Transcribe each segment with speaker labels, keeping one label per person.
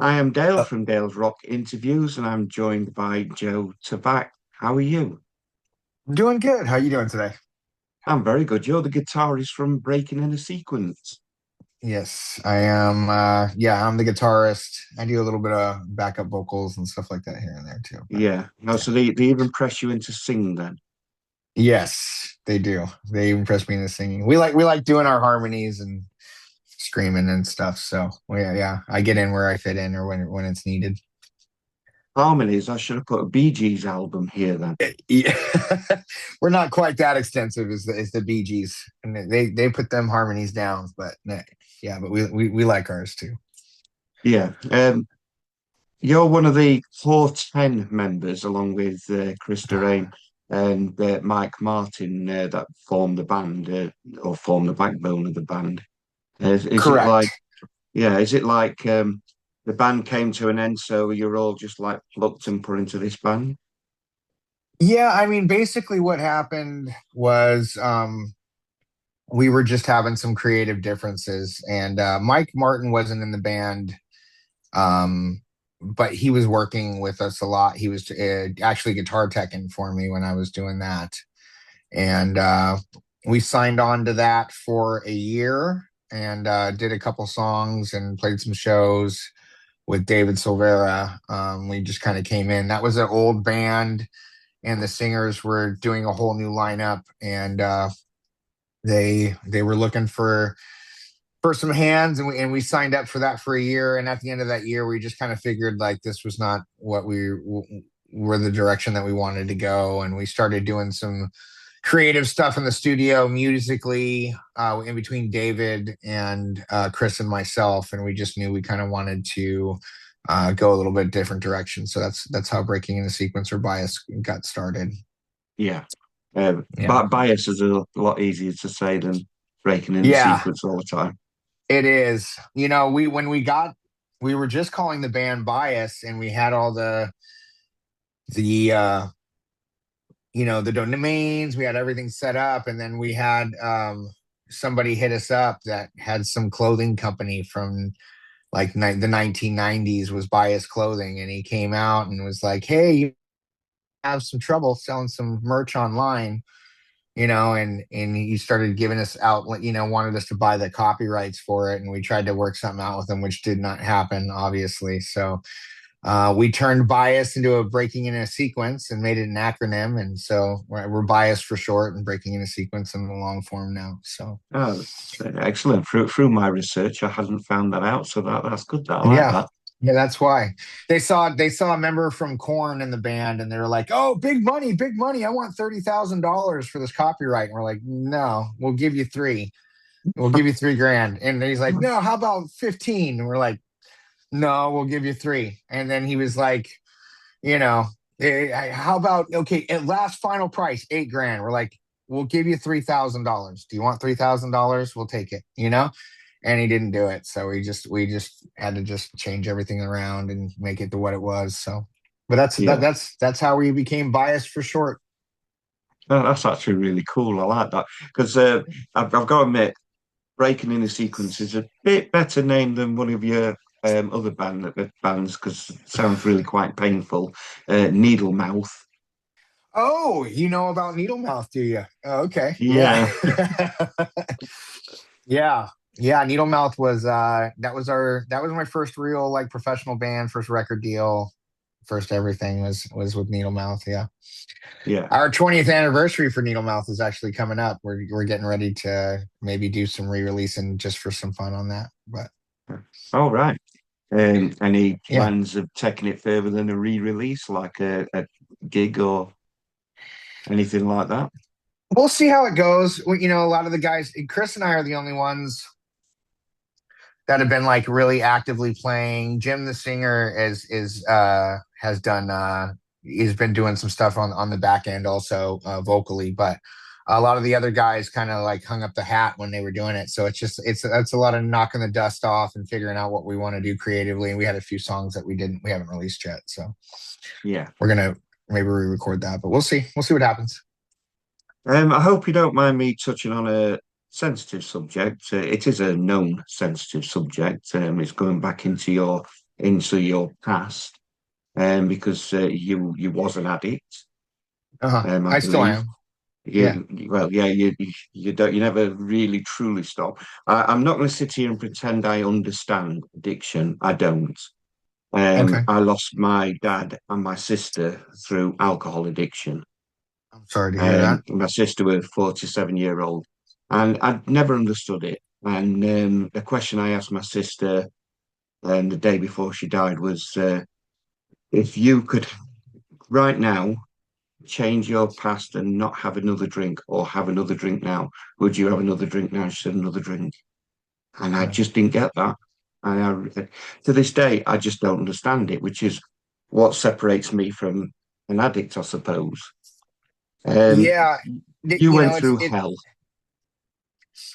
Speaker 1: I am Dale
Speaker 2: Uh,
Speaker 1: from Dale's Rock Interviews, and I'm joined by Joe Taback. How are you?
Speaker 2: I'm doing good. How you doing today?
Speaker 1: I'm very good. You're the guitarist from Breaking in a Sequence.
Speaker 2: Yes, I am. Yeah, I'm the guitarist. I do a little bit of backup vocals and stuff like that here and there too. But
Speaker 1: Yeah. No,
Speaker 2: yeah,
Speaker 1: so they even press you into sing then.
Speaker 2: yes, they do. They impress me in the singing. We like doing our harmonies and screaming and stuff. So yeah, I get in where I fit in or when it's needed.
Speaker 1: Harmonies, I should have put a Bee Gees album here then.
Speaker 2: Yeah, we're not quite that extensive as the Bee Gees, and they put them harmonies down. But yeah, but we like ours too.
Speaker 1: Yeah. You're one of the core 10 members, along with Chris Dorraine and Mike Martin, that form the band, or form the backbone of the band. Is it like
Speaker 2: Correct.
Speaker 1: Yeah, is it like the band came to an end, so you're all just like plucked and put into this band?
Speaker 2: Yeah, I mean, basically what happened was we were just having some creative differences, and Mike Martin wasn't in the band, um, but he was working with us a lot. He was actually guitar teching for me when I was doing that, and we signed on to that for a year and did a couple songs and played some shows with David Silvera. We just kind of came in. That was an old band and the singers were doing a whole new lineup, and they were looking for some hands, and we signed up for that for a year. And at the end of that year, we just kind of figured like this was not what were the direction that we wanted to go, and we started doing some creative stuff in the studio musically, in between David and Chris and myself, and we just knew we kind of wanted to go a little bit different direction. So that's how Breaking in the Sequence or Bias got started.
Speaker 1: Yeah.
Speaker 2: Yeah.
Speaker 1: Bias is a lot easier to say than breaking in the
Speaker 2: Yeah,
Speaker 1: sequence all the time.
Speaker 2: it is. You know, we were just calling the band Bias, and we had all the the domains, we had everything set up, and then we had somebody hit us up that had some clothing company from like the 1990s, was Bias Clothing, and he came out and was like, "Hey, you have some trouble selling some merch online." And he started giving us out, wanted us to buy the copyrights for it, and we tried to work something out with him, which did not happen, obviously. So we turned Bias into a Breaking in a Sequence and made it an acronym, and so we're Bias for short and Breaking in a Sequence in the long form now. So
Speaker 1: Oh, excellent. Through my research, I hadn't found that out, so that's good. I like
Speaker 2: yeah.
Speaker 1: that.
Speaker 2: Yeah, that's why they saw a member from Korn in the band, and they were like, "Oh, big money, big money! I want $30,000 for this copyright." And we're like, "No, we'll give you three. We'll give you 3 grand." And he's like, "No, how about 15?" And we're like, "No, we'll give you three." And then he was like, you know, how about, okay, at last final price, 8 grand. We're like, "We'll give you $3,000. Do you want $3,000? We'll take it." And he didn't do it. So we just had to just change everything around and make it to what it was. So, but
Speaker 1: Yeah.
Speaker 2: that's how we became Bias for short.
Speaker 1: Oh, that's actually really cool. I like that because I've got to admit, breaking in the sequence is a bit better name than one of your other bands because it sounds really quite painful. Needle Mouth.
Speaker 2: Oh, you know about Needle Mouth, do you? Oh, okay. Yeah.
Speaker 1: Yeah.
Speaker 2: Yeah. Yeah, Needle Mouth was that was my first real like professional band, first record deal, first everything was with Needle Mouth. Yeah.
Speaker 1: Yeah.
Speaker 2: Our 20th anniversary for Needle Mouth is actually coming up. We're getting ready to maybe do some re-releasing just for some fun on that. But
Speaker 1: All right. Any
Speaker 2: yeah.
Speaker 1: plans of taking it further than a re-release, like a gig or anything like that?
Speaker 2: We'll see how it goes. A lot of the guys, Chris and I are the only ones that have been like really actively playing. Jim the singer has done he's been doing some stuff on the back end also, vocally, but a lot of the other guys kind of like hung up the hat when they were doing it. So it's a lot of knocking the dust off and figuring out what we want to do creatively. And we had a few songs that we haven't released yet. So
Speaker 1: Yeah.
Speaker 2: we're gonna maybe re-record that, but we'll see. We'll see what happens.
Speaker 1: I hope you don't mind me touching on a sensitive subject. It is a known sensitive subject. It's going back into your into your past, because you was an addict,
Speaker 2: Uh-huh.
Speaker 1: I
Speaker 2: I still
Speaker 1: believe.
Speaker 2: am. Yeah.
Speaker 1: Well, yeah, you never really truly stop. I'm not going to sit here and pretend I understand addiction. I don't.
Speaker 2: Okay.
Speaker 1: I lost my dad and my sister through alcohol addiction.
Speaker 2: I'm sorry to hear that.
Speaker 1: My sister was 47-year-old, and I'd never understood it. And the question I asked my sister the day before she died was, if you could right now change your past and not have another drink, or have another drink now, would you have another drink now? She said another drink, and I
Speaker 2: Yeah.
Speaker 1: just didn't get that. And to this day, I just don't understand it, which is what separates me from an addict, I suppose. Um,
Speaker 2: Yeah.
Speaker 1: you
Speaker 2: You
Speaker 1: went
Speaker 2: know,
Speaker 1: through hell.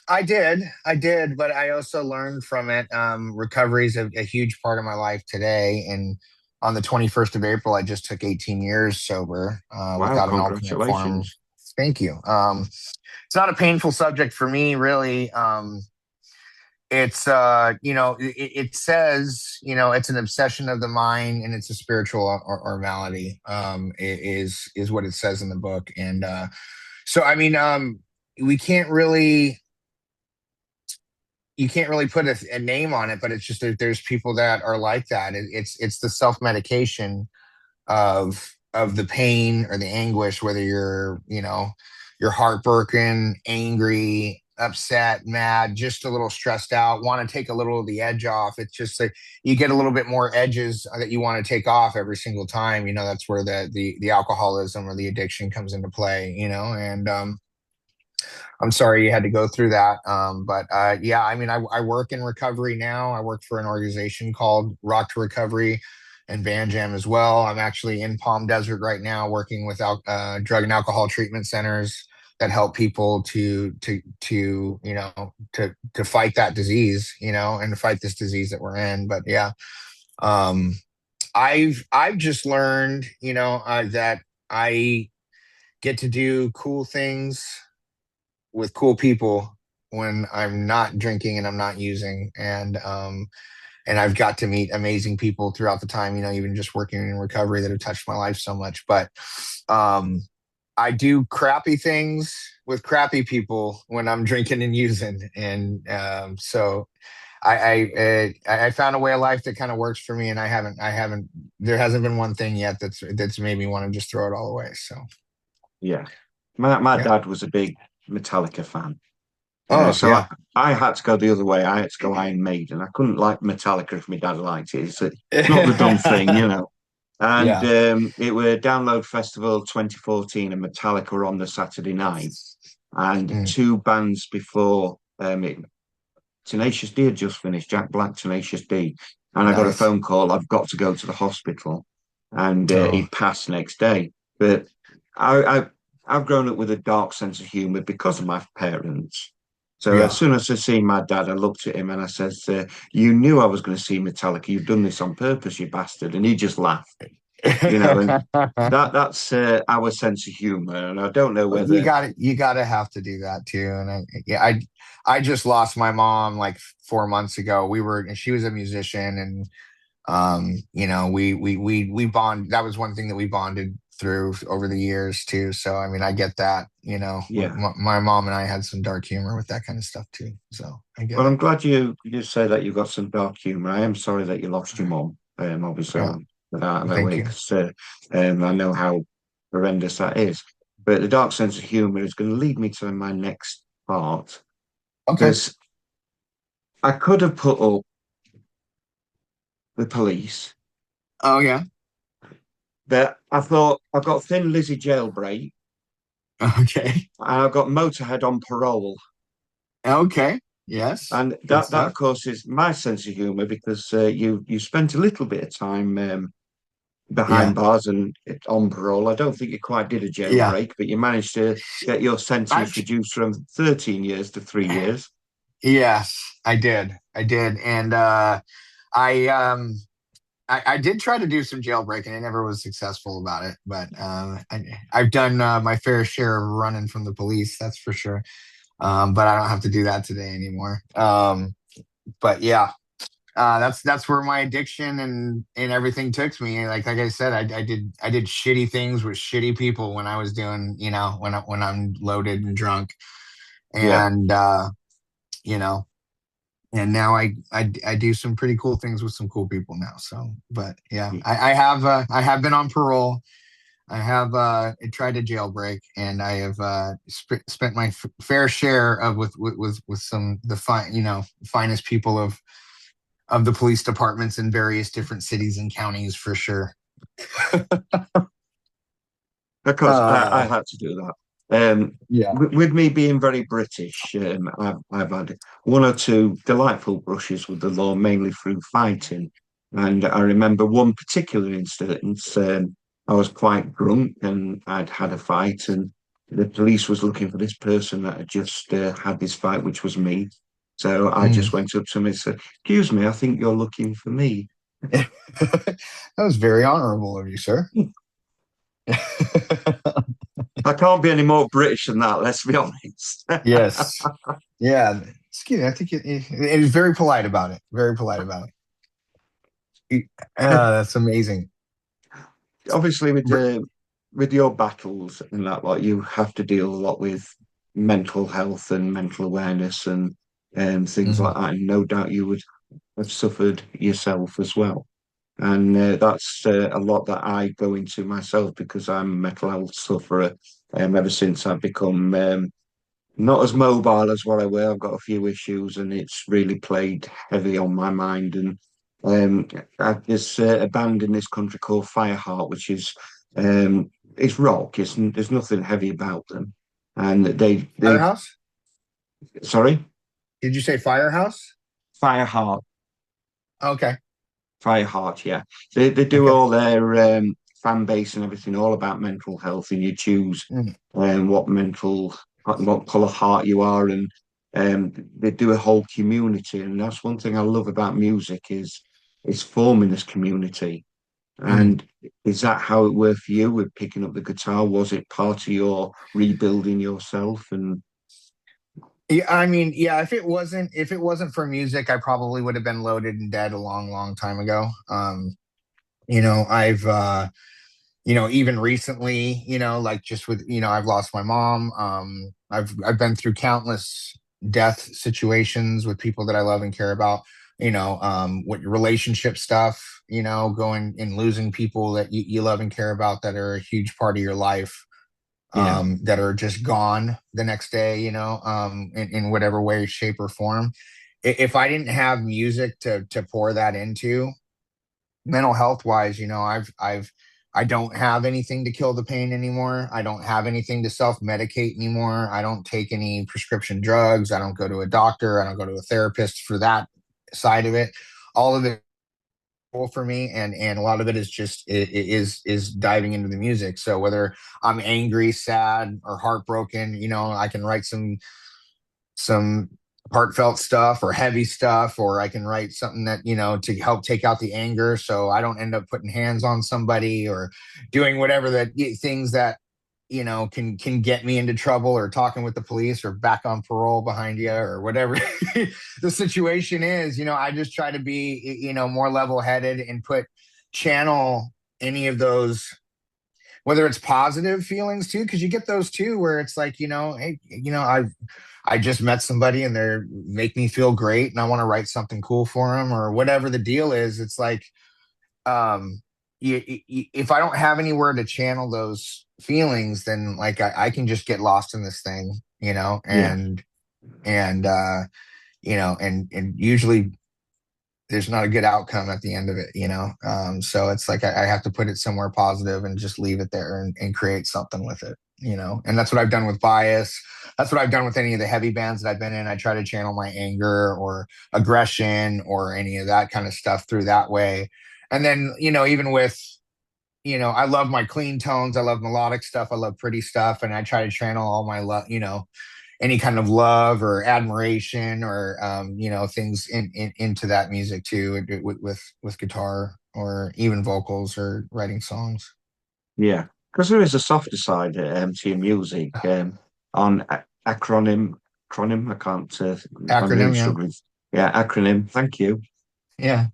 Speaker 2: I did, but I also learned from it. Recovery is a huge part of my life today. And on the 21st of April, I just took 18 years sober,
Speaker 1: Wow,
Speaker 2: without an alternate form.
Speaker 1: congratulations.
Speaker 2: Thank you. It's not a painful subject for me, really. It's it says, it's an obsession of the mind and it's a spiritual or malady, is what it says in the book. And so I mean, we can't really you can't really put a name on it, but it's just that there's people that are like that. It's the self-medication of the pain or the anguish, whether you're heartbroken, angry, upset, mad, just a little stressed out, want to take a little of the edge off. It's just like you get a little bit more edges that you want to take off every single time. That's where the alcoholism or the addiction comes into play. And I'm sorry you had to go through that. But yeah, I mean, I work in recovery now. I work for an organization called Rock to Recovery and Van Jam as well. I'm actually in Palm Desert right now working with drug and alcohol treatment centers that help people to fight that disease, and to fight this disease that we're in. But yeah, um, I've just learned, that I get to do cool things with cool people when I'm not drinking and I'm not using. And I've got to meet amazing people throughout the time, even just working in recovery, that have touched my life so much. But um I do crappy things with crappy people when I'm drinking and using. And so I found a way of life that kind of works for me, and I haven't there hasn't been one thing yet that's made me want to just throw it all away. So
Speaker 1: Yeah. My
Speaker 2: yeah.
Speaker 1: dad was a big Metallica fan.
Speaker 2: Oh
Speaker 1: So
Speaker 2: yeah.
Speaker 1: I had to go the other way. I had to go Iron Maiden. I couldn't like Metallica if my dad liked it. It's not the dumb thing. And
Speaker 2: Yeah.
Speaker 1: it were Download Festival 2014, and Metallica were on the Saturday night. And
Speaker 2: Mm.
Speaker 1: two bands before Tenacious D had just finished, Jack Black, Tenacious D. And I got a
Speaker 2: Nice.
Speaker 1: phone call, I've got to go to the hospital. And he
Speaker 2: Oh,
Speaker 1: passed next day. But I've grown up with a dark sense of humor because of my parents. So as
Speaker 2: yeah.
Speaker 1: soon as I see my dad, I looked at him and I said, "You knew I was going to see Metallica. You've done this on purpose, you bastard." And he just laughed. And that's our sense of humor. And I don't know
Speaker 2: You
Speaker 1: whether,
Speaker 2: got to you got to have to do that too. And I just lost my mom like 4 months ago. She was a musician, and we bond. That was one thing that we bonded through over the years too. So I mean, I get that.
Speaker 1: yeah.
Speaker 2: My mom and I had some dark humor with that kind of stuff too. So I get
Speaker 1: Well,
Speaker 2: it.
Speaker 1: I'm glad you say that you've got some dark humor. I am sorry that you lost your mom. Obviously,
Speaker 2: Yeah.
Speaker 1: without that
Speaker 2: Thank
Speaker 1: way,
Speaker 2: you.
Speaker 1: because I know how horrendous that is. But the dark sense of humor is going to lead me to my next part,
Speaker 2: Okay.
Speaker 1: because I could have put up the police,
Speaker 2: Oh yeah.
Speaker 1: but I thought I've got Thin Lizzy jailbreak
Speaker 2: Okay.
Speaker 1: and I've got Motorhead on parole.
Speaker 2: Okay. Yes.
Speaker 1: And
Speaker 2: Good
Speaker 1: that
Speaker 2: stuff.
Speaker 1: of course is my sense of humor, because you spent a little bit of time
Speaker 2: Yeah.
Speaker 1: behind bars and on parole. I don't think you quite did a
Speaker 2: Yeah.
Speaker 1: jailbreak, but you managed to get your
Speaker 2: I've
Speaker 1: sentence reduced from 13 years to 3 years.
Speaker 2: Yes, I did. I did. And I I did try to do some jailbreaking. I never was successful about it, but I've done my fair share of running from the police, that's for sure. But I don't have to do that today anymore. But yeah, that's where my addiction and everything took me. Like I said, I did shitty things with shitty people when I was doing, when I'm loaded and drunk,
Speaker 1: Yeah.
Speaker 2: and you know, and now I do some pretty cool things with some cool people now. So, but yeah, I have been on parole. I have tried to jailbreak, and I have spent my fair share of with some the fine finest people of the police departments in various different cities and counties for sure.
Speaker 1: Of course, I
Speaker 2: Uh,
Speaker 1: had to do that.
Speaker 2: yeah.
Speaker 1: With me being very British, I've had one or two delightful brushes with the law, mainly through fighting. And I remember one particular instance. I was quite drunk and I'd had a fight, and the police was looking for this person that had just had this fight, which was me. So I
Speaker 2: Mm.
Speaker 1: just went up to him and said, "Excuse me, I think you're looking for me."
Speaker 2: That was very honorable of you, sir.
Speaker 1: I can't be any more British than that, let's be honest.
Speaker 2: Yes. Yeah. Excuse me. I think it is very polite about it. Very polite about it. That's amazing.
Speaker 1: Obviously, with your battles and that, like you have to deal a lot with mental health and mental awareness and things like
Speaker 2: Mhm.
Speaker 1: that. And no doubt you would have suffered yourself as well. And that's a lot that I go into myself because I'm a mental health sufferer. Ever since I've become not as mobile as what I were. I've got a few issues, and it's really played heavy on my mind. And um, there's a band in this country called Fireheart, which is it's rock. There's nothing heavy about them, and they
Speaker 2: Firehouse?
Speaker 1: sorry,
Speaker 2: Did you say firehouse?
Speaker 1: Fireheart,
Speaker 2: Okay.
Speaker 1: Fireheart, yeah. They do
Speaker 2: Okay.
Speaker 1: all their fan base and everything all about mental health, and you choose
Speaker 2: Mm.
Speaker 1: what colour heart you are, and they do a whole community, and that's one thing I love about music is it's forming this community.
Speaker 2: Mm.
Speaker 1: And is that how it worked for you with picking up the guitar? Was it part of your rebuilding yourself? And
Speaker 2: Yeah, I mean, yeah, if it wasn't for music, I probably would have been loaded and dead a long, long time ago. I've even recently, like just with, I've lost my mom. I've been through countless death situations with people that I love and care about, what relationship stuff, going and losing people that you love and care about that are a huge part of your life,
Speaker 1: yeah,
Speaker 2: that are just gone the next day, in whatever way, shape, or form. If I didn't have music to pour that into, mental health wise, I don't have anything to kill the pain anymore. I don't have anything to self medicate anymore. I don't take any prescription drugs. I don't go to a doctor. I don't go to a therapist for that side of it. All of it for me, and a lot of it is just is diving into the music. So whether I'm angry, sad, or heartbroken, I can write some heartfelt stuff or heavy stuff, or I can write something that, to help take out the anger so I don't end up putting hands on somebody or doing whatever that things that can get me into trouble, or talking with the police, or back on parole behind you, or whatever the situation is. I just try to be, more level headed and channel any of those, whether it's positive feelings too, because you get those too, where it's like, hey, I just met somebody and they're make me feel great, and I want to write something cool for them, or whatever the deal is. It's like, um, if I don't have anywhere to channel those feelings, then like I can just get lost in this thing,
Speaker 1: yeah,
Speaker 2: and usually there's not a good outcome at the end of it. So it's like I have to put it somewhere positive and just leave it there, and create something with it. And that's what I've done with Bias. That's what I've done with any of the heavy bands that I've been in. I try to channel my anger or aggression or any of that kind of stuff through that way. And then, even with, I love my clean tones. I love melodic stuff. I love pretty stuff. And I try to channel all my love, any kind of love or admiration, or things into that music too, with guitar or even vocals or writing songs.
Speaker 1: yeah. Because there is a softer side to your music. On acronym, acronym. I can't. I'm really
Speaker 2: Acronym, yeah.
Speaker 1: struggling. Yeah, acronym. Thank you.
Speaker 2: Yeah.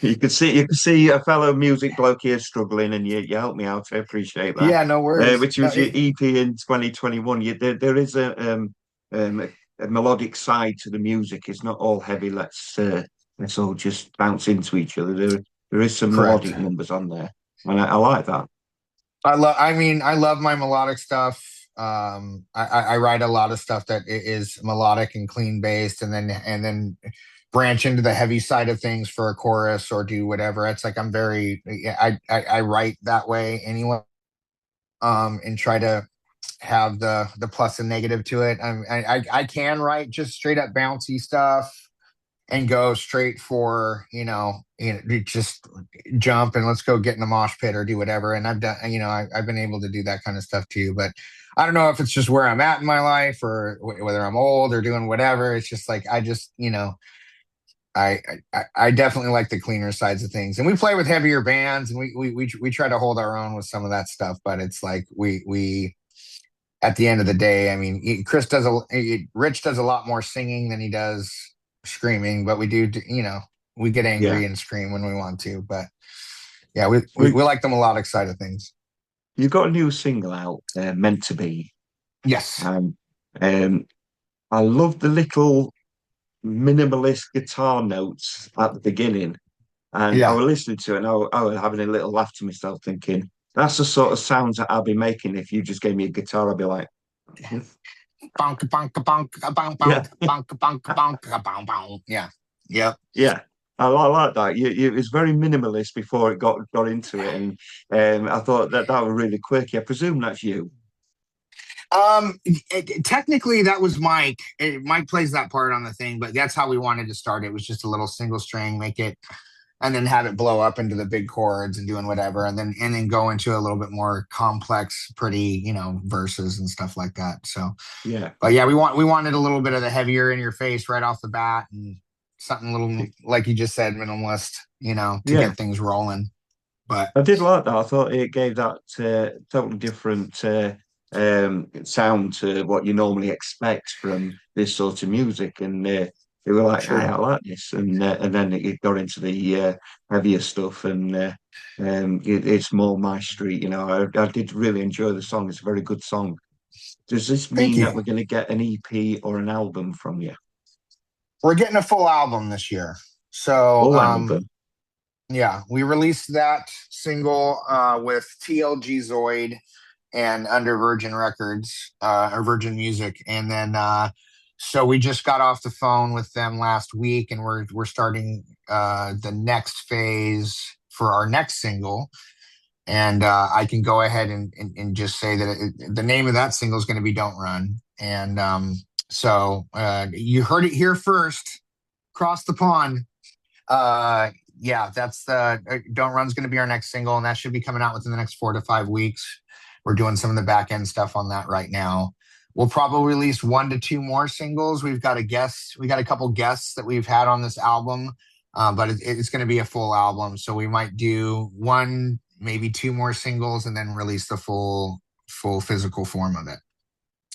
Speaker 1: You could see a fellow music bloke here struggling, and you helped me out. I appreciate that.
Speaker 2: Yeah, no worries.
Speaker 1: Which
Speaker 2: No,
Speaker 1: was your EP in 2021. There is um, a, a melodic side to the music. It's not all heavy. Let's all just bounce into each other. There is some
Speaker 2: correct.
Speaker 1: melodic numbers on there, and I like that.
Speaker 2: I love my melodic stuff. I write a lot of stuff that is melodic and clean based, and then branch into the heavy side of things for a chorus or do whatever. It's like I'm very, I write that way anyway, and try to have the plus and negative to it. I can write just straight up bouncy stuff and go straight for just jump and let's go get in the mosh pit or do whatever. And I've done, I've been able to do that kind of stuff too. But I don't know if it's just where I'm at in my life or whether I'm old or doing whatever. It's just like I just I definitely like the cleaner sides of things. And we play with heavier bands, and we try to hold our own with some of that stuff. But it's like we at the end of the day, I mean, Rich does a lot more singing than he does screaming, but we get
Speaker 1: Yeah.
Speaker 2: angry and scream when we want to. But yeah, we we,
Speaker 1: We,
Speaker 2: we like the melodic side of things.
Speaker 1: you've got a new single out, Meant to Be.
Speaker 2: Yes.
Speaker 1: Um, um, I love the little minimalist guitar notes at the beginning. And I
Speaker 2: Yeah.
Speaker 1: was listening to it and I was having a little laugh to myself, thinking, that's the sort of sounds that I'll be making if you just gave me a guitar. I'd be like,
Speaker 2: Bonk, bonk, bonk, bonk,
Speaker 1: yeah,
Speaker 2: bonk, bonk, bonk, bonk, bonk, bonk. Yeah. Yep.
Speaker 1: yeah. I like that. It was very minimalist before it got into it. And I thought that was really quick. I presume that's you.
Speaker 2: Technically, that was Mike. Mike plays that part on the thing, but that's how we wanted to start. It was just a little single string, make it, and then have it blow up into the big chords and doing whatever, and then go into a little bit more complex, pretty, verses and stuff like that. So,
Speaker 1: Yeah.
Speaker 2: but yeah, we wanted a little bit of the heavier in your face right off the bat, and something a little like you just said, minimalist, to
Speaker 1: Yeah.
Speaker 2: get things rolling. But
Speaker 1: I did like that. I thought it gave that totally different sound to what you normally expect from this sort of music, and they were like, "Hey,
Speaker 2: sure,
Speaker 1: I like this," and then it got into the heavier stuff, and it's more my street. I did really enjoy the song. It's a very good song. Does this
Speaker 2: thank
Speaker 1: mean
Speaker 2: you.
Speaker 1: that we're going to get an EP or an album from you?
Speaker 2: We're getting a full album this year, so
Speaker 1: Full album?
Speaker 2: yeah, we released that single with TLG Zoid and under Virgin Records or Virgin Music, and then so we just got off the phone with them last week, and we're starting the next phase for our next single. And I can go ahead and just say that the name of that single is going to be "Don't Run," and so you heard it here first. Cross the pond. Uh, yeah, that's the Don't Run's going to be our next single, and that should be coming out within the next 4 to 5 weeks. We're doing some of the back end stuff on that right now. We'll probably release 1 to 2 more singles. We got a couple guests that we've had on this album, but it's going to be a full album. So we might do one, maybe two more singles, and then release the full physical form of it.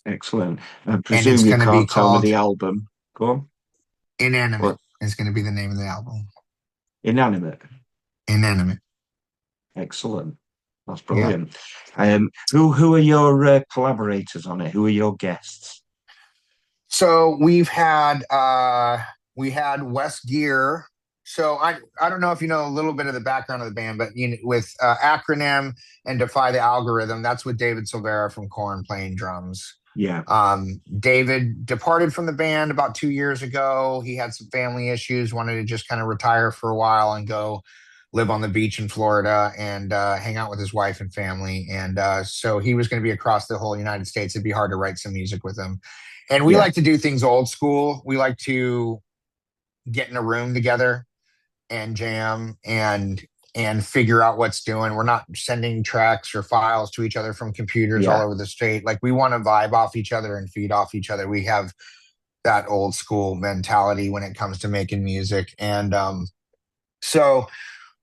Speaker 1: Excellent. I
Speaker 2: And it's
Speaker 1: presume you
Speaker 2: going to be
Speaker 1: can't tell me
Speaker 2: called
Speaker 1: the album. Go on.
Speaker 2: Inanimate.
Speaker 1: What?
Speaker 2: Is going to be the name of the album.
Speaker 1: Inanimate.
Speaker 2: Inanimate.
Speaker 1: Excellent. That's
Speaker 2: Yeah.
Speaker 1: brilliant. Who are your collaborators on it? Who are your guests?
Speaker 2: So we had Wes Gear. So I don't know if you know a little bit of the background of the band, but with Acronym and Defy the Algorithm, that's with David Silvera from Korn playing drums.
Speaker 1: Yeah,
Speaker 2: David departed from the band about 2 years ago. He had some family issues, wanted to just kind of retire for a while and go live on the beach in Florida and hang out with his wife and family. And so he was going to be across the whole United States. It'd be hard to write some music with him. And we
Speaker 1: yeah,
Speaker 2: like to do things old school. We like to get in a room together and jam and figure out what's doing. We're not sending tracks or files to each other from computers all
Speaker 1: yeah.
Speaker 2: over the state. Like we want to vibe off each other and feed off each other. We have that old school mentality when it comes to making music. And so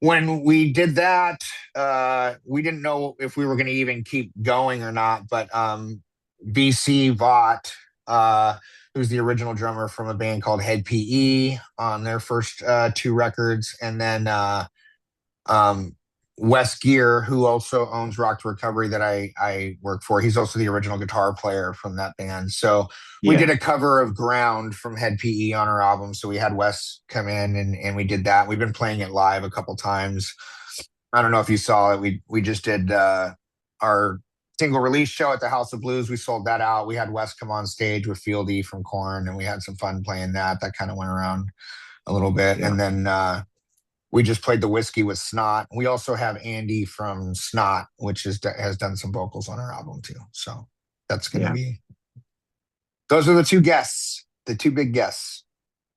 Speaker 2: when we did that, we didn't know if we were going to even keep going or not. But BC Vaught who's the original drummer from a band called HED PE on their first two records, and then um, Wes Gear, who also owns Rock to Recovery that I work for. He's also the original guitar player from that band. So we did
Speaker 1: Yeah,
Speaker 2: a cover of Ground from HED PE on our album. So we had Wes come in and we did that. We've been playing it live a couple times. I don't know if you saw it. We just did our single release show at the House of Blues. We sold that out. We had Wes come on stage with Fieldy from Korn, and we had some fun playing that. That kind of went around a little bit.
Speaker 1: yeah,
Speaker 2: And then we just played the Whiskey with Snot. We also have Andy from Snot, which has done some vocals on our album too. So that's going to
Speaker 1: yeah.
Speaker 2: be, those are the two guests, the two big guests.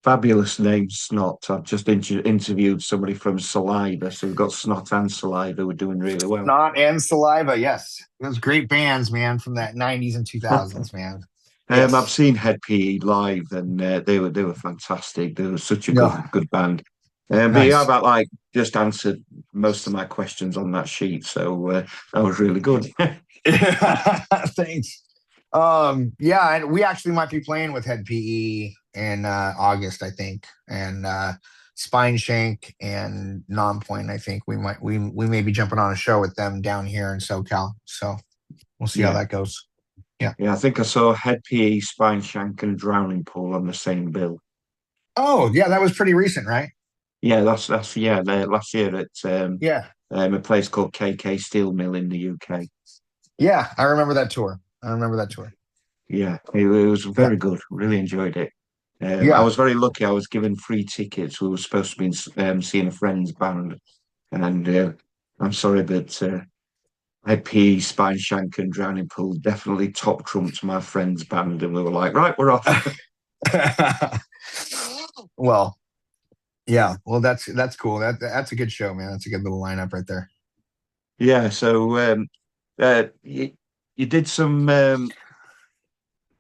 Speaker 1: Fabulous name, Snot. I've just interviewed somebody from Saliva, so we've got Snot and Saliva. We're doing really well.
Speaker 2: Snot and Saliva, yes. Those great bands, man, from that 90s and 2000s, man.
Speaker 1: I've
Speaker 2: Yes.
Speaker 1: seen HED PE live, and they were fantastic. They were such a
Speaker 2: No,
Speaker 1: good band. But yeah,
Speaker 2: nice.
Speaker 1: about like just answered most of my questions on that sheet, so that was really good.
Speaker 2: Thanks. Yeah, and we actually might be playing with HED PE in August, I think, and Spine Shank and Non-Point. I think we may be jumping on a show with them down here in SoCal. So we'll see how
Speaker 1: Yeah,
Speaker 2: that goes. Yeah.
Speaker 1: yeah. I think I saw HED PE, Spine Shank, and Drowning Pool on the same bill.
Speaker 2: Oh, yeah, that was pretty recent, right?
Speaker 1: Yeah, that's yeah. Last year at
Speaker 2: Yeah.
Speaker 1: a place called KK Steel Mill in the UK.
Speaker 2: Yeah, I remember that tour. I remember that tour.
Speaker 1: Yeah, it was
Speaker 2: Yeah.
Speaker 1: very good. Really enjoyed it. I
Speaker 2: Yeah.
Speaker 1: was very lucky. I was given free tickets. We were supposed to be seeing a friend's band, and I'm sorry, but IP, Spine Shank, and Drowning Pool definitely top trumped my friend's band, and we were like, right, we're off.
Speaker 2: Well, yeah. Well, that's cool. That's a good show, man. That's a good little lineup right there.
Speaker 1: Yeah, so you did some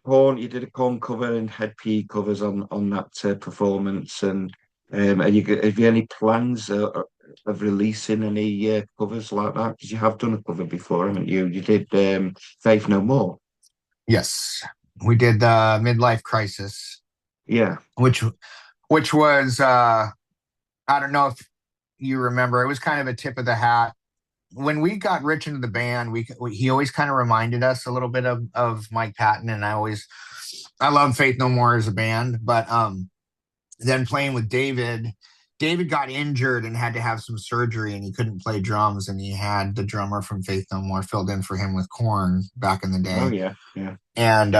Speaker 1: Korn. You did a Korn cover and HED PE covers on that performance, and have you any plans of releasing any covers like that? Because you have done a cover before, haven't you? You did Faith No More.
Speaker 2: Yes. We did Midlife Crisis,
Speaker 1: Yeah.
Speaker 2: which was I don't know if you remember, it was kind of a tip of the hat. When we got Rich into the band, he always kind of reminded us a little bit of Mike Patton, and I love Faith No More as a band, but then playing with David got injured and had to have some surgery, and he couldn't play drums, and he had the drummer from Faith No More filled in for him with Korn back in the
Speaker 1: Oh
Speaker 2: day.
Speaker 1: yeah, yeah,
Speaker 2: And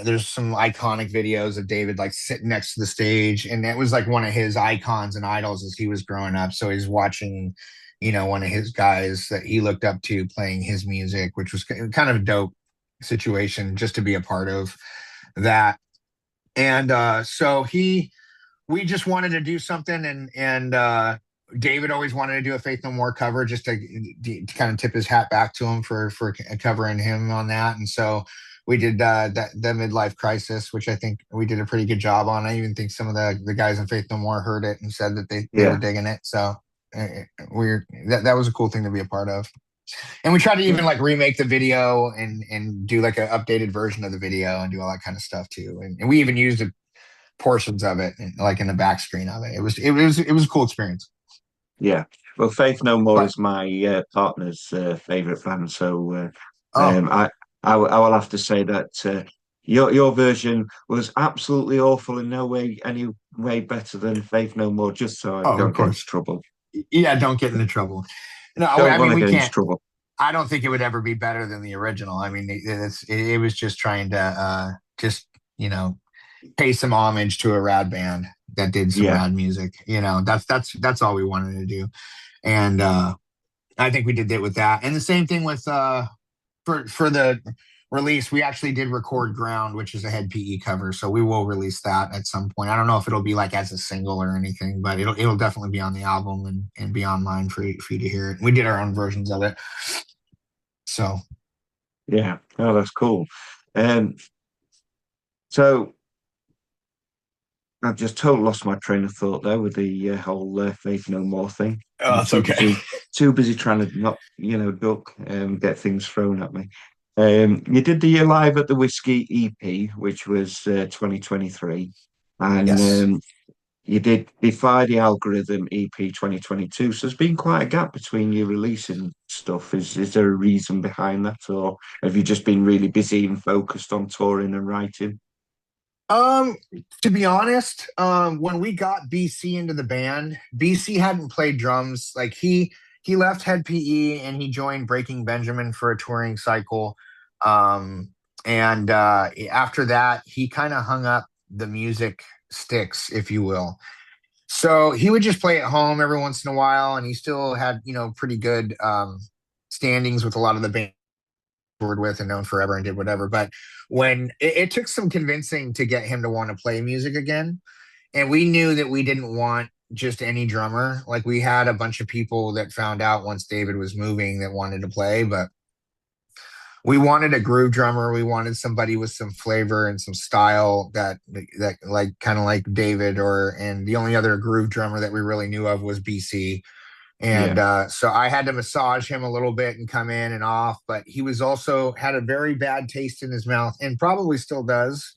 Speaker 2: there's some iconic videos of David like sitting next to the stage, and that was like one of his icons and idols as he was growing up. So he's watching, one of his guys that he looked up to playing his music, which was kind of a dope situation just to be a part of that. And so we just wanted to do something, and David always wanted to do a Faith No More cover just to kind of tip his hat back to him for covering him on that. And so we did the Midlife Crisis, which I think we did a pretty good job on. I even think some of the guys in Faith No More heard it and said that they were
Speaker 1: yeah,
Speaker 2: digging it. So that was a cool thing to be a part of. And we tried to even like remake the video and do like an updated version of the video and do all that kind of stuff too. And we even used portions of it, like in the back screen of it. It was a cool experience.
Speaker 1: yeah. Well, Faith No More
Speaker 2: But
Speaker 1: is my partner's favorite band, so
Speaker 2: oh,
Speaker 1: I will have to say that your version was absolutely awful in no way any way better than Faith No More. Just so I
Speaker 2: of
Speaker 1: don't get into
Speaker 2: course,
Speaker 1: trouble.
Speaker 2: yeah. Don't get into trouble. No,
Speaker 1: Don't
Speaker 2: I
Speaker 1: want
Speaker 2: mean
Speaker 1: to
Speaker 2: we
Speaker 1: get into
Speaker 2: can't.
Speaker 1: trouble.
Speaker 2: I don't think it would ever be better than the original. I mean, it was just trying to just you know pay some homage to a rad band that did some
Speaker 1: Yeah,
Speaker 2: rad music. That's all we wanted to do, and I think we did it with that. And the same thing with for the release, we actually did record Ground, which is a HED PE cover. So we will release that at some point. I don't know if it'll be like as a single or anything, but it'll definitely be on the album and be online for you to hear it. We did our own versions of it. So
Speaker 1: yeah. Oh, that's cool. Um, so I've just totally lost my train of thought there with the whole Faith No More thing. I'm
Speaker 2: it's okay.
Speaker 1: too busy trying to not, duck and get things thrown at me. You did the Live at the Whiskey EP, which was 2023, and
Speaker 2: Yes.
Speaker 1: you did Defy the Algorithm EP 2022. So there's been quite a gap between you releasing stuff. Is there a reason behind that, or have you just been really busy and focused on touring and writing?
Speaker 2: Um, to be honest, when we got BC into the band, BC hadn't played drums. Like he left Head PE and he joined Breaking Benjamin for a touring cycle. Um, and after that, he kind of hung up the music sticks, if you will. So he would just play at home every once in a while, and he still had, pretty good standings with a lot of the band toured with and known forever and did whatever. But when it took some convincing to get him to want to play music again, and we knew that we didn't want just any drummer. Like we had a bunch of people that found out once David was moving that wanted to play, but we wanted a groove drummer. We wanted somebody with some flavor and some style that like kind of like David and the only other groove drummer that we really knew of was BC. And
Speaker 1: Yeah,
Speaker 2: so I had to massage him a little bit and come in and off, but he was also had a very bad taste in his mouth and probably still does,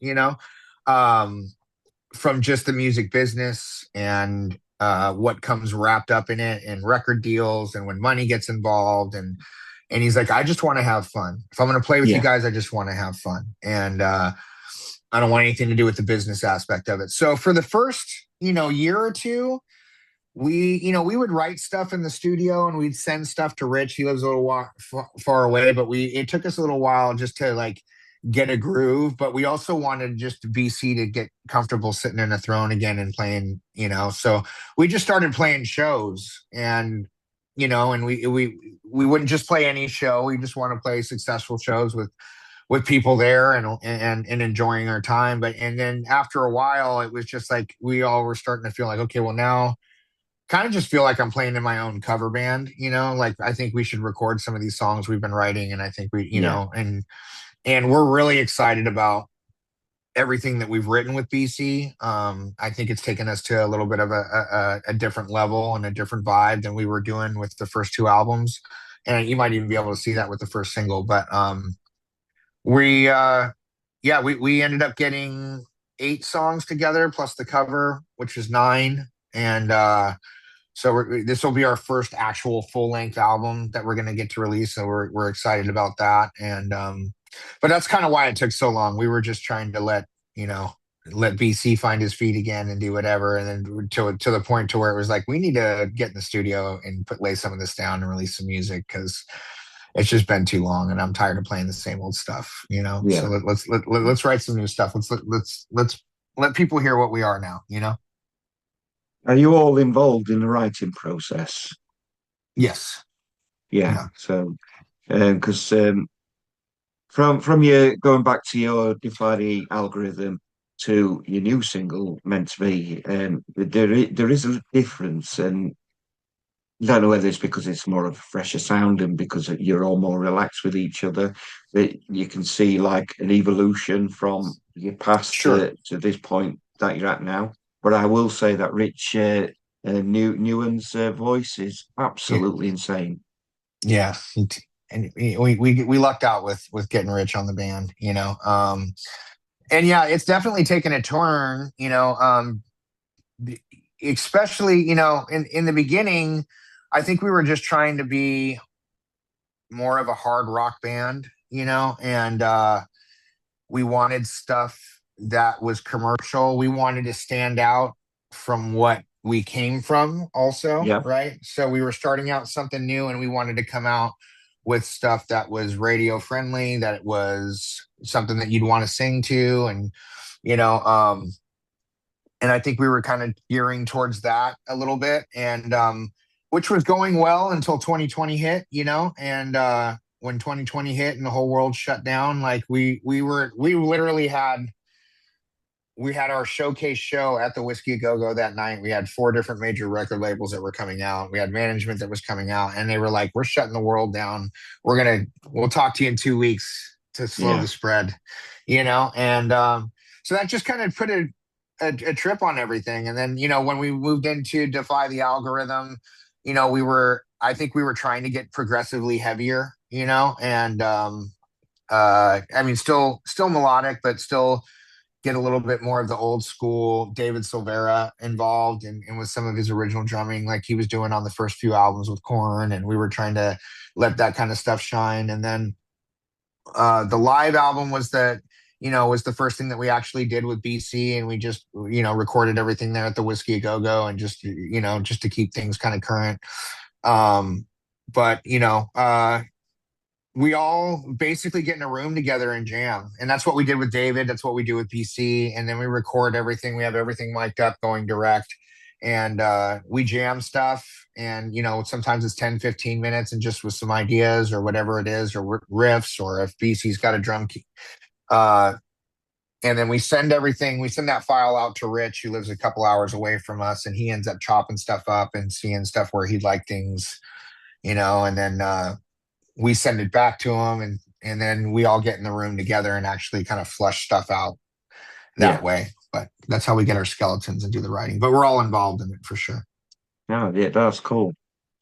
Speaker 2: um, from just the music business and what comes wrapped up in it and record deals and when money gets involved and he's like, I just want to have fun. If I'm going to play with you
Speaker 1: yeah,
Speaker 2: guys, I just want to have fun. And I don't want anything to do with the business aspect of it. So for the first, year or two, we would write stuff in the studio and we'd send stuff to Rich. He lives a little far away, but it took us a little while just to like get a groove. But we also wanted just BC to get comfortable sitting in a throne again and playing, So we just started playing shows and we wouldn't just play any show. We just want to play successful shows with people there and enjoying our time. But and then after a while, it was just like we all were starting to feel like, okay, well now kind of just feel like I'm playing in my own cover band, like I think we should record some of these songs we've been writing. And I think
Speaker 1: yeah,
Speaker 2: and we're really excited about everything that we've written with BC. I think it's taken us to a little bit of a different level and a different vibe than we were doing with the first two albums. And you might even be able to see that with the first single, but we, yeah, we ended up getting 8 songs together plus the cover, which is 9. And, so this will be our first actual full length album that we're going to get to release. So we're excited about that. And but that's kind of why it took so long. We were just trying to let BC find his feet again and do whatever. And then to the point to where it was like we need to get in the studio and lay some of this down and release some music because it's just been too long and I'm tired of playing the same old stuff. So
Speaker 1: yeah.
Speaker 2: let's write some new stuff. Let's let people hear what we are now.
Speaker 1: Are you all involved in the writing process?
Speaker 2: Yes.
Speaker 1: Yeah.
Speaker 2: Yeah.
Speaker 1: So, because from your going back to your Defy the Algorithm to your new single meant to be, there is a difference, and I don't know whether it's because it's more of a fresher sound and because you're all more relaxed with each other, that you can see like an evolution from your past
Speaker 2: Sure.
Speaker 1: to this point that you're at now. But I will say that Rich Newen's voice is
Speaker 2: Yeah.
Speaker 1: absolutely insane.
Speaker 2: Yeah. And we lucked out with getting Rich on the band, and yeah, it's definitely taken a turn, especially, in the beginning, I think we were just trying to be more of a hard rock band, and we wanted stuff that was commercial. We wanted to stand out from what we came from also,
Speaker 1: Yeah,
Speaker 2: right? So we were starting out something new and we wanted to come out with stuff that was radio friendly, that it was something that you'd want to sing to you know, um and I think we were kind of gearing towards that a little bit and which was going well until 2020 hit, and when 2020 hit and the whole world shut down, like we literally had our showcase show at the Whiskey A Go Go that night. We had 4 different major record labels that were coming out. We had management that was coming out, and they were like, "We're shutting the world down. We'll talk to you in 2 weeks to slow
Speaker 1: yeah.
Speaker 2: the spread," And so that just kind of put a trip on everything. And then when we moved into Defy the Algorithm, I think we were trying to get progressively heavier, and I mean, still melodic, but still get a little bit more of the old school David Silvera involved and with some of his original drumming, like he was doing on the first few albums with Korn, and we were trying to let that kind of stuff shine. And then the live album was was the first thing that we actually did with BC, and we just recorded everything there at the Whiskey a Go Go, and just to keep things kind of current. Um, but we all basically get in a room together and jam. And that's what we did with David. That's what we do with BC. And then we record everything. We have everything mic'd up going direct. And we jam stuff. And, sometimes it's 10, 15 minutes and just with some ideas or whatever it is, or riffs, or if BC's got a drum key. And then we send that file out to Rich, who lives a couple hours away from us. And he ends up chopping stuff up and seeing stuff where he'd like things, and then we send it back to him, and then we all get in the room together and actually kind of flush stuff out that
Speaker 1: Yeah.
Speaker 2: way. But that's how we get our skeletons and do the writing. But we're all involved in it for sure.
Speaker 1: No, yeah, that's cool.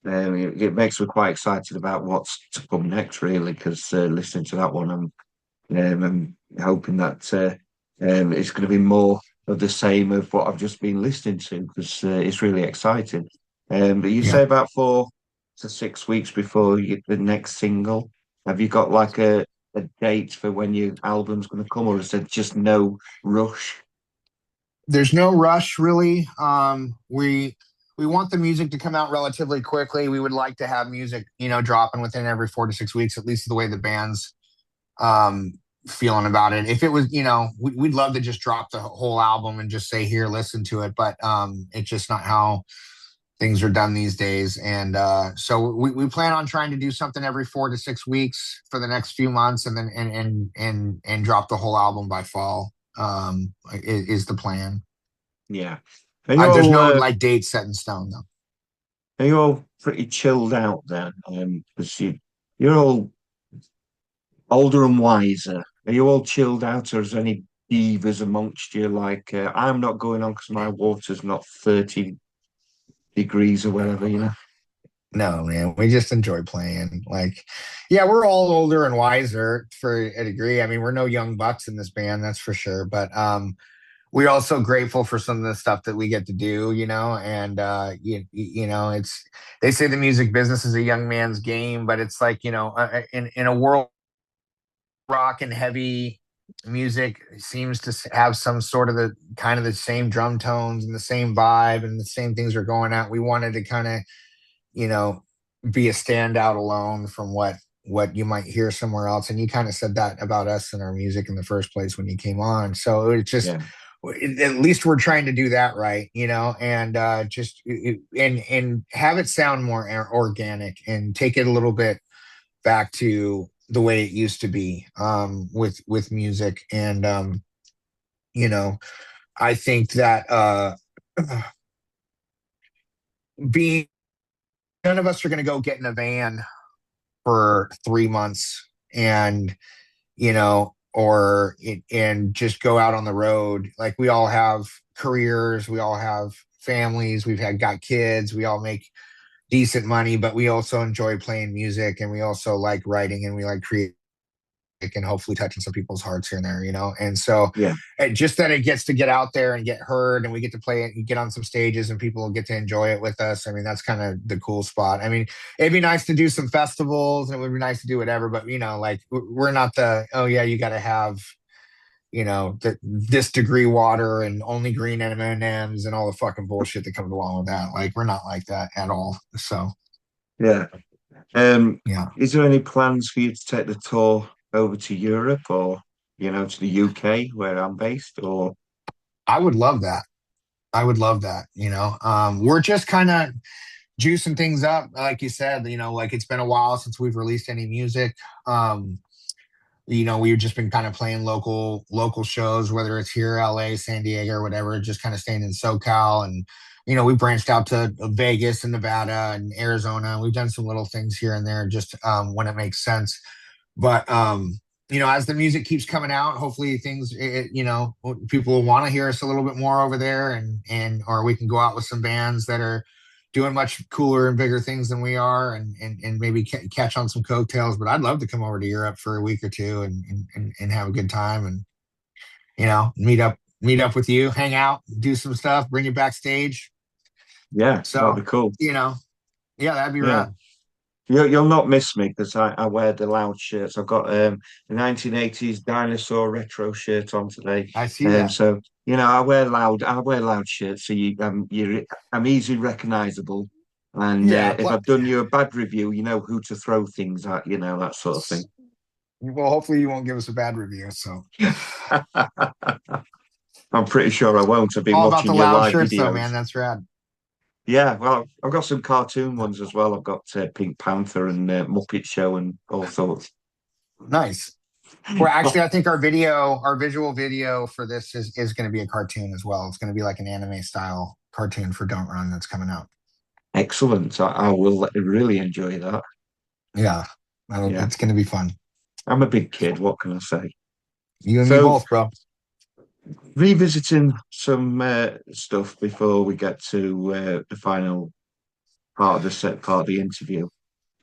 Speaker 1: It makes me quite excited about what's to come next, really, because listening to that one, I'm hoping that it's going to be more of the same of what I've just been listening to, because it's really exciting. But you
Speaker 2: Yeah.
Speaker 1: say about 4 to 6 weeks before the next single. Have you got like a date for when your album's going to come, or is there just no rush?
Speaker 2: There's no rush really. We want the music to come out relatively quickly. We would like to have music, dropping within every 4 to 6 weeks, at least the way the band's um feeling about it. If it was, we'd love to just drop the whole album and just say, here, listen to it. But it's just not how things are done these days. And so we plan on trying to do something every 4 to 6 weeks for the next few months, and then and drop the whole album by fall. Is the plan.
Speaker 1: Yeah. Are you
Speaker 2: There's
Speaker 1: all
Speaker 2: no like date set in stone though.
Speaker 1: are you all pretty chilled out then? Because you're all older and wiser. Are you all chilled out, or is there any divas amongst you? Like, I'm not going on because my water's not 30 degrees or whatever, you know?
Speaker 2: No, man, we just enjoy playing. Like, yeah, we're all older and wiser for a degree. I mean, we're no young bucks in this band, that's for sure. But we're also grateful for some of the stuff that we get to do, and it's they say the music business is a young man's game, but it's like, in a world rock and heavy music seems to have some sort of the kind of the same drum tones and the same vibe and the same things are going out. We wanted to kind of, you know, be a standout alone from what you might hear somewhere else. And you kind of said that about us and our music in the first place when you came on. So it's just
Speaker 1: Yeah,
Speaker 2: at least we're trying to do that right, and just and have it sound more organic and take it a little bit back to the way it used to be with music. And you know, I think that being none of us are going to go get in a van for 3 months and and just go out on the road. Like, we all have careers, we all have families, got kids, we all make decent money, but we also enjoy playing music, and we also like writing, and we like creating and hopefully touching some people's hearts here and there, And so
Speaker 1: yeah,
Speaker 2: just that it gets to get out there and get heard, and we get to play it and get on some stages and people get to enjoy it with us. I mean, that's kind of the cool spot. I mean, it'd be nice to do some festivals and it would be nice to do whatever, but like we're not the, oh yeah, you got to have, this degree water and only green M&Ms and all the fucking bullshit that comes along with that. Like, we're not like that at all. So
Speaker 1: yeah. Um,
Speaker 2: yeah,
Speaker 1: is there any plans for you to take the tour over to Europe, or, to the UK where I'm based, or
Speaker 2: I would love that. I would love that. We're just kind of juicing things up, like you said. Like, it's been a while since we've released any music. Um, we've just been kind of playing local shows, whether it's here, LA, San Diego, or whatever, just kind of staying in SoCal. And we branched out to Vegas and Nevada and Arizona. We've done some little things here and there, just when it makes sense. But as the music keeps coming out, hopefully people will want to hear us a little bit more over there, and or we can go out with some bands that are doing much cooler and bigger things than we are, and maybe catch on some coattails. But I'd love to come over to Europe for a week or two and have a good time, and meet up with you, hang out, do some stuff, bring you backstage.
Speaker 1: Yeah, that'll
Speaker 2: So
Speaker 1: be cool.
Speaker 2: you know, yeah, that'd be
Speaker 1: Yeah.
Speaker 2: rad.
Speaker 1: You'll not miss me because I wear the loud shirts. I've got the 1980s dinosaur retro shirt on today.
Speaker 2: I see that.
Speaker 1: So I wear loud shirts, so I'm easily recognizable. And
Speaker 2: Yeah.
Speaker 1: if I've done you a bad review, you know who to throw things at, that sort of thing.
Speaker 2: Well, hopefully you won't give us a bad review. So
Speaker 1: I'm pretty sure I won't. I've been
Speaker 2: all about
Speaker 1: watching
Speaker 2: the
Speaker 1: your
Speaker 2: loud
Speaker 1: live
Speaker 2: shirts, though,
Speaker 1: videos.
Speaker 2: man. That's rad.
Speaker 1: Yeah, well, I've got some cartoon ones as well. I've got Pink Panther and Muppet Show and all sorts.
Speaker 2: Nice. Well, actually, I think our visual video for this is going to be a cartoon as well. It's going to be like an anime style cartoon for Don't Run that's coming out.
Speaker 1: Excellent. I will really enjoy that.
Speaker 2: Yeah,
Speaker 1: Yeah,
Speaker 2: it's going to be fun.
Speaker 1: I'm a big kid. What can I say?
Speaker 2: You and me
Speaker 1: So,
Speaker 2: both, bro.
Speaker 1: revisiting some stuff before we get to the final part of the set part of the interview.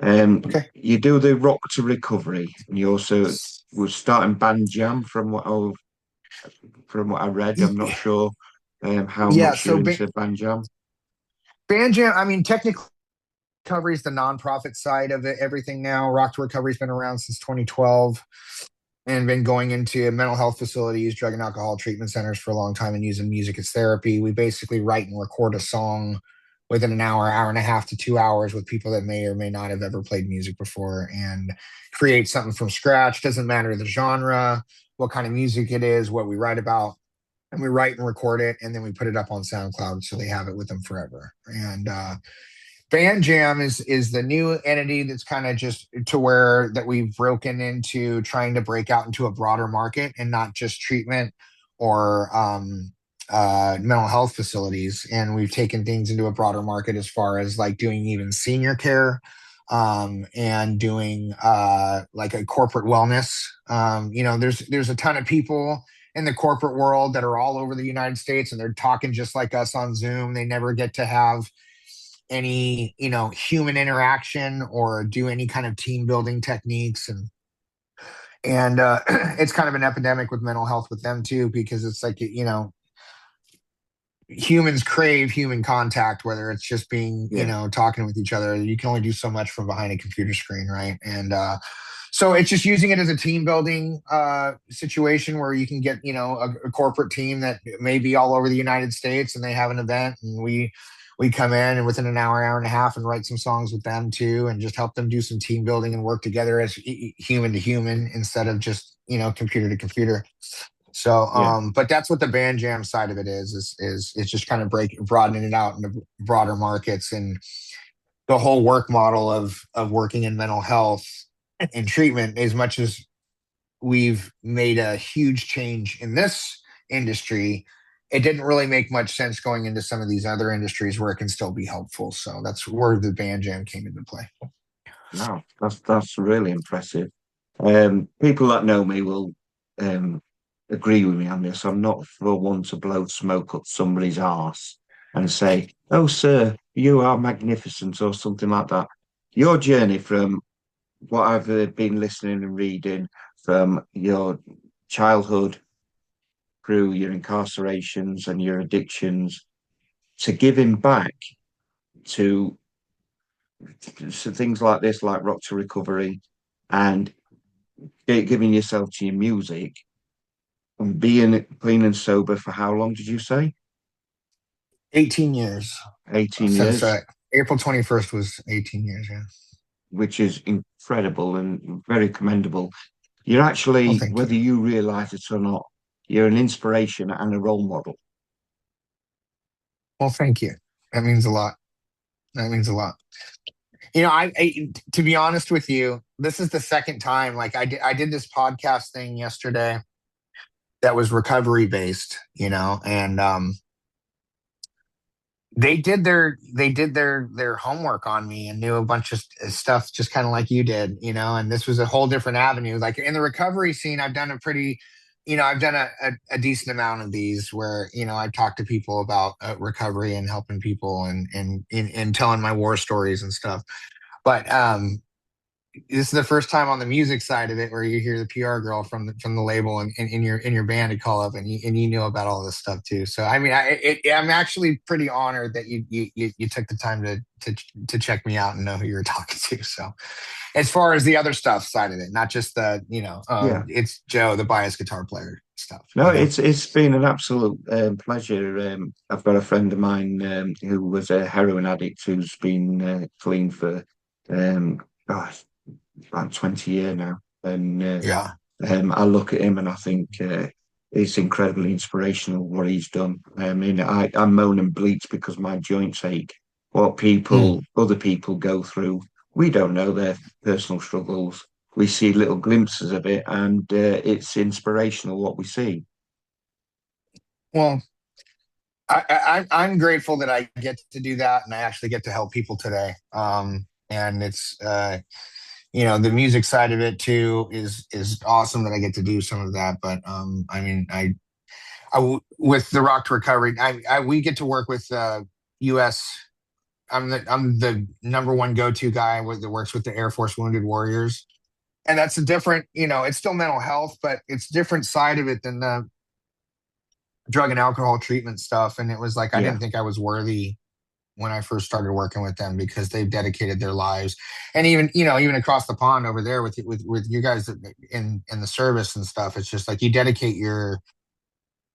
Speaker 2: Okay.
Speaker 1: You do the rock to recovery, and you also were starting band jam from what I read. I'm not sure how
Speaker 2: Yeah.
Speaker 1: much you're
Speaker 2: So
Speaker 1: into band jam.
Speaker 2: band jam. I mean, technically, recovery is the nonprofit side of it. Everything now. Rock to Recovery's been around since 2012. And been going into mental health facilities, drug and alcohol treatment centers for a long time and using music as therapy. We basically write and record a song within an hour and a half to 2 hours with people that may or may not have ever played music before and create something from scratch. Doesn't matter the genre, what kind of music it is, what we write about. And we write and record it, and then we put it up on SoundCloud so they have it with them forever. And Band Jam is the new entity that's kind of just to where that we've broken into trying to break out into a broader market and not just treatment or mental health facilities. And we've taken things into a broader market as far as like doing even senior care and doing like a corporate wellness. There's a ton of people in the corporate world that are all over the United States and they're talking just like us on Zoom. They never get to have any human interaction or do any kind of team building techniques and it's kind of an epidemic with mental health with them too because it's like humans crave human contact, whether it's just being
Speaker 1: Yeah,
Speaker 2: talking with each other. You can only do so much from behind a computer screen, right? And so it's just using it as a team building situation where you can get a corporate team that may be all over the United States and they have an event and we come in and within an hour and a half and write some songs with them too and just help them do some team building and work together as human to human instead of just computer to computer. So
Speaker 1: yeah,
Speaker 2: but that's what the band jam side of it is it's just kind of broadening it out into broader markets. And the whole work model of working in mental health and treatment, as much as we've made a huge change in this industry, it didn't really make much sense going into some of these other industries where it can still be helpful. So that's where the band jam came into play.
Speaker 1: no, that's really impressive. People that know me will um, agree with me on this. I'm not for one to blow smoke up somebody's arse and say, "Oh, sir, you are magnificent," or something like that. Your journey from what I've been listening and reading from your childhood through your incarcerations and your addictions to giving back to things like this, like Rock to Recovery, and giving yourself to your music and being clean and sober for how long did you say?
Speaker 2: 18 years
Speaker 1: 18
Speaker 2: since
Speaker 1: years,
Speaker 2: April 21st was 18 years. Yeah.
Speaker 1: which is incredible and very commendable. You're
Speaker 2: Well,
Speaker 1: actually,
Speaker 2: thank you.
Speaker 1: whether you realize it or not, you're an inspiration and a role model.
Speaker 2: Well, thank you. That means a lot. That means a lot. To be honest with you, this is the second time. Like I did this podcast thing yesterday that was recovery based, and they did their homework on me and knew a bunch of stuff just kind of like you did, and this was a whole different avenue. Like in the recovery scene, I've done a pretty I've done a decent amount of these where, I've talked to people about recovery and helping people and telling my war stories and stuff. But this is the first time on the music side of it where you hear the PR girl from the label and in your band to call up and you know about all this stuff too. So I mean, I'm actually pretty honored that you took the time to check me out and know who you were talking to. So as far as the other stuff side of it, not just
Speaker 1: Yeah.
Speaker 2: it's Joe, the bias guitar player stuff.
Speaker 1: No, it's been an absolute pleasure. I've got a friend of mine who was a heroin addict who's been clean for gosh, about 20 years now, and
Speaker 2: Yeah.
Speaker 1: I look at him and I think it's incredibly inspirational what he's done. I mean, I moan and bleat because my joints ache. What
Speaker 2: Mm.
Speaker 1: other people go through, we don't know their personal struggles. We see little glimpses of it, and it's inspirational what we see.
Speaker 2: Well, I'm grateful that I get to do that and I actually get to help people today. And it's the music side of it too is awesome that I get to do some of that. But I mean, with the Rock to Recovery, we get to work with U.S. I'm the number one go-to guy that works with the Air Force Wounded Warriors, and that's a different, it's still mental health, but it's a different side of it than the drug and alcohol treatment stuff. And it was like I
Speaker 1: Yeah,
Speaker 2: didn't think I was worthy when I first started working with them because they've dedicated their lives, and even across the pond over there with you guys in the service and stuff. It's just like you dedicate your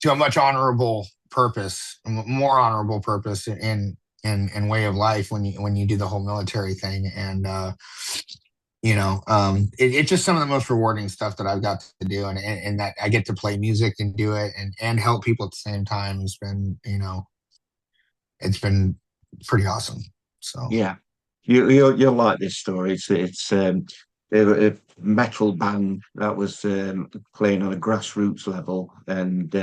Speaker 2: to a much honorable purpose, a more honorable purpose in way of life when you do the whole military thing. And it's just some of the most rewarding stuff that I've got to do, and that I get to play music and do it and help people at the same time has been, it's been pretty awesome. So
Speaker 1: yeah. You'll like this story. It's a metal band that was playing on a grassroots level, and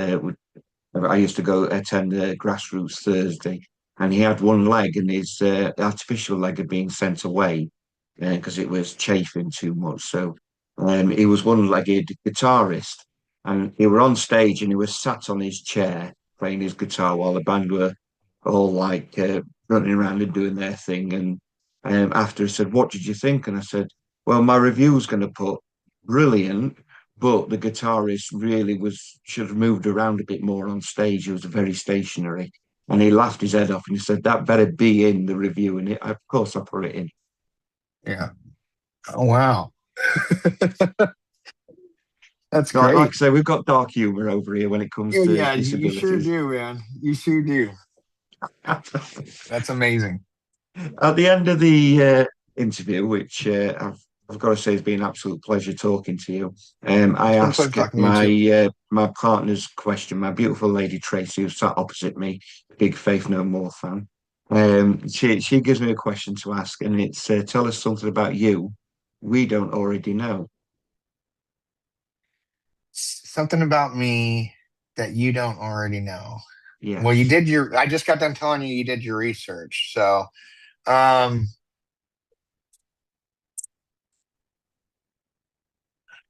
Speaker 1: I used to go attend a grassroots Thursday, and he had one leg, and his artificial leg had been sent away because it was chafing too much. So he was one-legged guitarist, and he were on stage, and he was sat on his chair playing his guitar while the band were all like running around and doing their thing. And after he said, "What did you think?" And I said, "Well, my review was going to put brilliant." But the guitarist really should have moved around a bit more on stage. He was very stationary. And he laughed his head off and he said, "That better be in the review." And of course, I put it in.
Speaker 2: yeah. Oh wow. That's
Speaker 1: Like I
Speaker 2: great.
Speaker 1: say, we've got dark humor over here when it comes
Speaker 2: Yeah,
Speaker 1: to
Speaker 2: yeah, you sure
Speaker 1: disabilities.
Speaker 2: do, man. You sure do. That's amazing.
Speaker 1: At the end of the interview, which I've got to say has been an absolute pleasure talking to you, I
Speaker 2: It's been a pleasure
Speaker 1: ask
Speaker 2: talking to you too.
Speaker 1: my partner's question, my beautiful lady Tracy, who's sat opposite me, big Faith No More fan. She gives me a question to ask, and it's tell us something about you we don't already know.
Speaker 2: Something about me that you don't already know. Well,
Speaker 1: Yes.
Speaker 2: I just got done telling you did your research. So, um,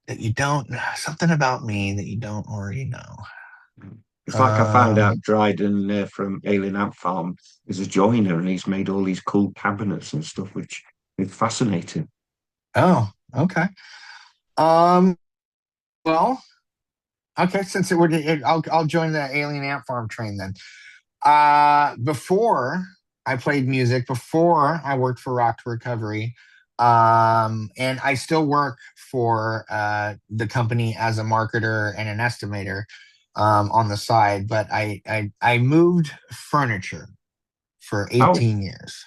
Speaker 2: that you don't, something about me that you don't already know.
Speaker 1: It's like I found
Speaker 2: Um,
Speaker 1: out Dryden from Alien Ant Farm is a joiner, and he's made all these cool cabinets and stuff, which is fascinating.
Speaker 2: oh, okay. Um, well, okay, since I'll join the Alien Ant Farm train then. Before I played music, before I worked for Rock to Recovery, and I still work for the company as a marketer and an estimator on the side, but I moved furniture for
Speaker 1: Oh,
Speaker 2: 18 years.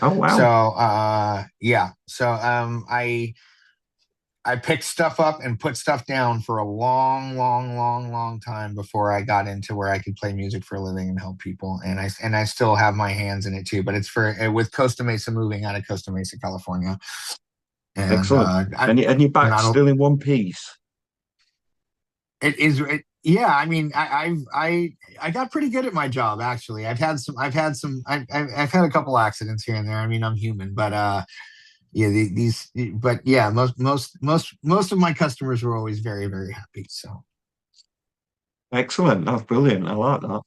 Speaker 1: oh
Speaker 2: So
Speaker 1: wow.
Speaker 2: yeah, so I picked stuff up and put stuff down for a long, long, long, long time before I got into where I could play music for a living and help people. And I still have my hands in it too. But it's for with Costa Mesa, moving out of Costa Mesa, California, and
Speaker 1: Excellent. And your
Speaker 2: I'm
Speaker 1: back's
Speaker 2: not.
Speaker 1: still in one piece.
Speaker 2: It is. Yeah, I mean, I got pretty good at my job actually. I've had a couple accidents here and there. I mean, I'm human, but yeah, but yeah, most of my customers were always very, very happy. So.
Speaker 1: Excellent. That's brilliant. I like that.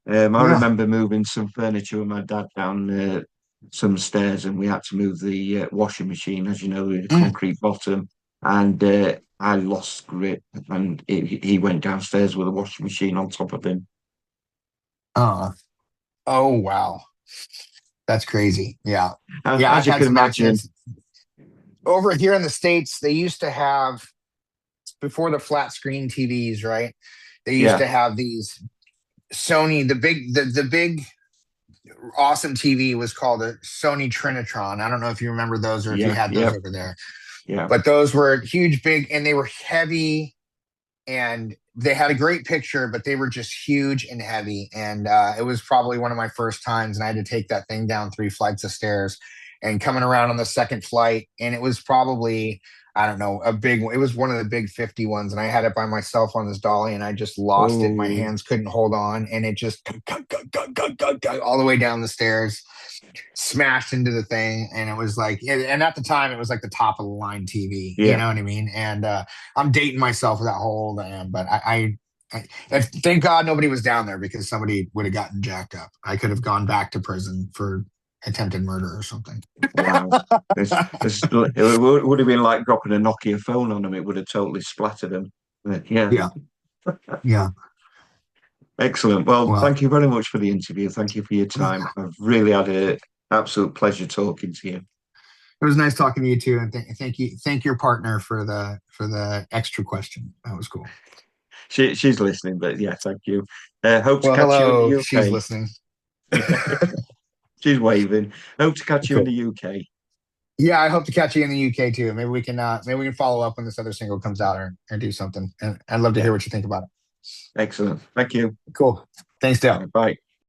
Speaker 1: I
Speaker 2: Yeah.
Speaker 1: remember moving some furniture with my dad down some stairs, and we had to move the washing machine, as you know, with a
Speaker 2: Mm.
Speaker 1: concrete bottom. And I lost grip, and he went downstairs with a washing machine on top of him.
Speaker 2: Uh, oh wow. That's crazy. Yeah. Yeah,
Speaker 1: As
Speaker 2: I've
Speaker 1: you
Speaker 2: had
Speaker 1: can
Speaker 2: some
Speaker 1: imagine,
Speaker 2: accidents. Over here in the States, they used to have, before the flat screen TVs, right? They used
Speaker 1: yeah,
Speaker 2: to have these Sony, the big awesome TV was called a Sony Trinitron. I don't know if you remember those or if you
Speaker 1: yeah,
Speaker 2: had those
Speaker 1: yeah,
Speaker 2: over there,
Speaker 1: yeah.
Speaker 2: but those were huge, big, and they were heavy, and they had a great picture, but they were just huge and heavy. And it was probably one of my first times, and I had to take that thing down 3 flights of stairs and coming around on the second flight. And it was probably, I don't know, a big, it was one of the big 50 ones. And I had it by myself on this dolly, and I just lost it. My
Speaker 1: Oh,
Speaker 2: hands couldn't hold on, and it just all the way down the stairs, smashed into the thing. And it was like, and at the time it was like the top of the line TV, you
Speaker 1: yeah.
Speaker 2: know what I mean? And I'm dating myself with that whole damn, but thank God nobody was down there, because somebody would have gotten jacked up. I could have gone back to prison for attempted murder or something.
Speaker 1: Wow. It would have been like dropping a Nokia phone on them. It would have totally splattered them. Yeah.
Speaker 2: Yeah, yeah.
Speaker 1: Excellent. Well,
Speaker 2: Well,
Speaker 1: thank you very much for the interview. Thank you for your time.
Speaker 2: it
Speaker 1: I've really had an absolute pleasure talking to you.
Speaker 2: was nice talking to you too, and thank you, thank your partner for the extra question. That was cool.
Speaker 1: She's listening, but yeah, thank you. Hope to
Speaker 2: Well,
Speaker 1: catch you in the
Speaker 2: hello, she's
Speaker 1: UK.
Speaker 2: listening.
Speaker 1: She's waving. Hope to catch you in the
Speaker 2: Cool.
Speaker 1: UK.
Speaker 2: Yeah, I hope to catch you in the UK too. Maybe we can follow up when this other single comes out, or do something. And I'd love to
Speaker 1: Yeah,
Speaker 2: hear what you think about it.
Speaker 1: excellent. Thank you.
Speaker 2: Cool. Thanks,
Speaker 1: All
Speaker 2: Dale.
Speaker 1: right, bye.